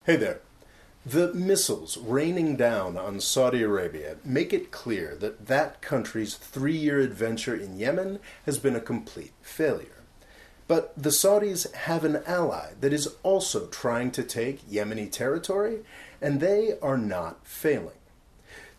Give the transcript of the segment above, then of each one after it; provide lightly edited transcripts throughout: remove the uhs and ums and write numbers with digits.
Hey there. The missiles raining down on Saudi Arabia make it clear that that country's 3-year adventure in Yemen has been a complete failure. But the Saudis have an ally that is also trying to take Yemeni territory, and they are not failing.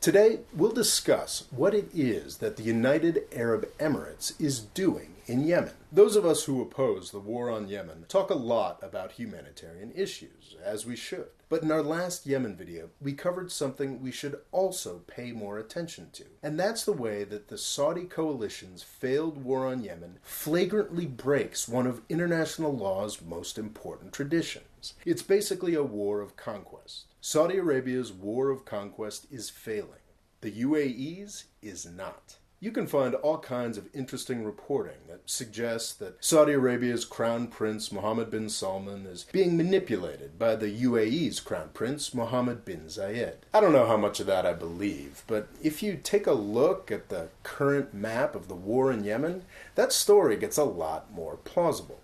Today, we'll discuss what it is that the United Arab Emirates is doing in Yemen. Those of us who oppose the war on Yemen talk a lot about humanitarian issues, as we should. But in our last Yemen video, we covered something we should also pay more attention to. And that's the way that the Saudi coalition's failed war on Yemen flagrantly breaks one of international law's most important traditions. It's basically a war of conquest. Saudi Arabia's war of conquest is failing. The UAE's is not. You can find all kinds of interesting reporting that suggests that Saudi Arabia's Crown Prince Mohammed bin Salman is being manipulated by the UAE's Crown Prince Mohammed bin Zayed. I don't know how much of that I believe, but if you take a look at the current map of the war in Yemen, that story gets a lot more plausible.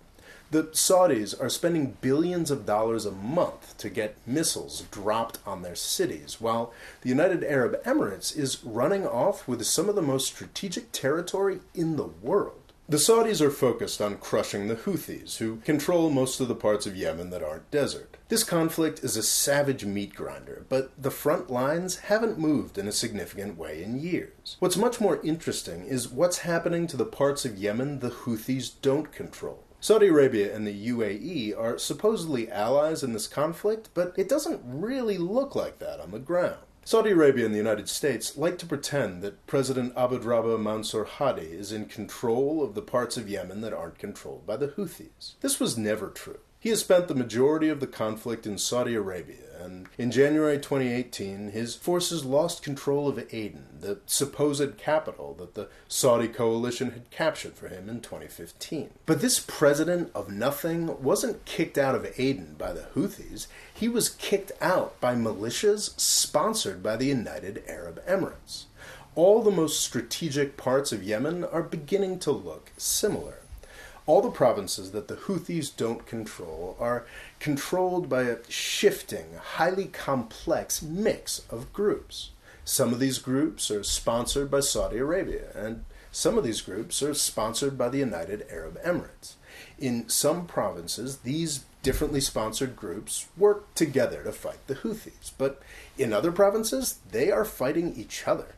The Saudis are spending billions of dollars a month to get missiles dropped on their cities, while the United Arab Emirates is running off with some of the most strategic territory in the world. The Saudis are focused on crushing the Houthis, who control most of the parts of Yemen that aren't desert. This conflict is a savage meat grinder, but the front lines haven't moved in a significant way in years. What's much more interesting is what's happening to the parts of Yemen the Houthis don't control. Saudi Arabia and the UAE are supposedly allies in this conflict, but it doesn't really look like that on the ground. Saudi Arabia and the United States like to pretend that President Abdrabbuh Mansour Hadi is in control of the parts of Yemen that aren't controlled by the Houthis. This was never true. He has spent the majority of the conflict in Saudi Arabia, and in January 2018, his forces lost control of Aden, the supposed capital that the Saudi coalition had captured for him in 2015. But this president of nothing wasn't kicked out of Aden by the Houthis. He was kicked out by militias sponsored by the United Arab Emirates. All the most strategic parts of Yemen are beginning to look similar. All the provinces that the Houthis don't control are controlled by a shifting, highly complex mix of groups. Some of these groups are sponsored by Saudi Arabia, and some of these groups are sponsored by the United Arab Emirates. In some provinces, these differently sponsored groups work together to fight the Houthis, but in other provinces, they are fighting each other.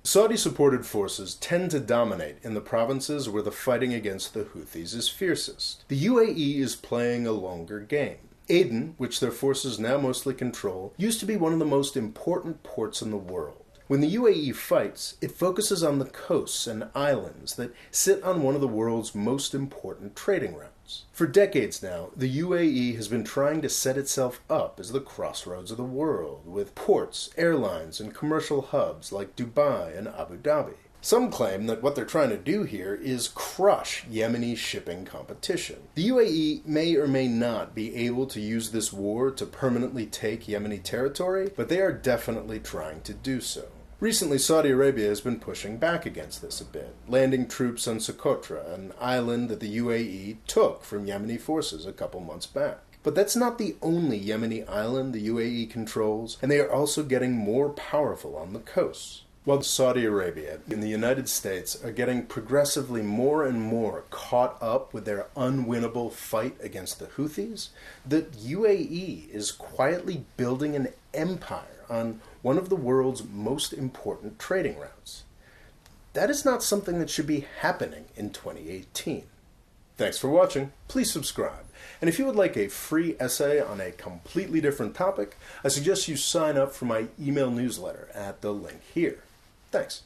Saudi-supported forces tend to dominate in the provinces where the fighting against the Houthis is fiercest. The UAE is playing a longer game. Aden, which their forces now mostly control, used to be one of the most important ports in the world. When the UAE fights, it focuses on the coasts and islands that sit on one of the world's most important trading routes. For decades now, the UAE has been trying to set itself up as the crossroads of the world, with ports, airlines, and commercial hubs like Dubai and Abu Dhabi. Some claim that what they're trying to do here is crush Yemeni shipping competition. The UAE may or may not be able to use this war to permanently take Yemeni territory, but they are definitely trying to do so. Recently, Saudi Arabia has been pushing back against this a bit, landing troops on Socotra, an island that the UAE took from Yemeni forces a couple months back. But that's not the only Yemeni island the UAE controls, and they are also getting more powerful on the coasts. While Saudi Arabia and the United States are getting progressively more and more caught up with their unwinnable fight against the Houthis, the UAE is quietly building an empire on one of the world's most important trading routes. That is not something that should be happening in 2018. Thanks for watching. Please subscribe. And if you would like a free essay on a completely different topic, I suggest you sign up for my email newsletter at the link here. Thanks.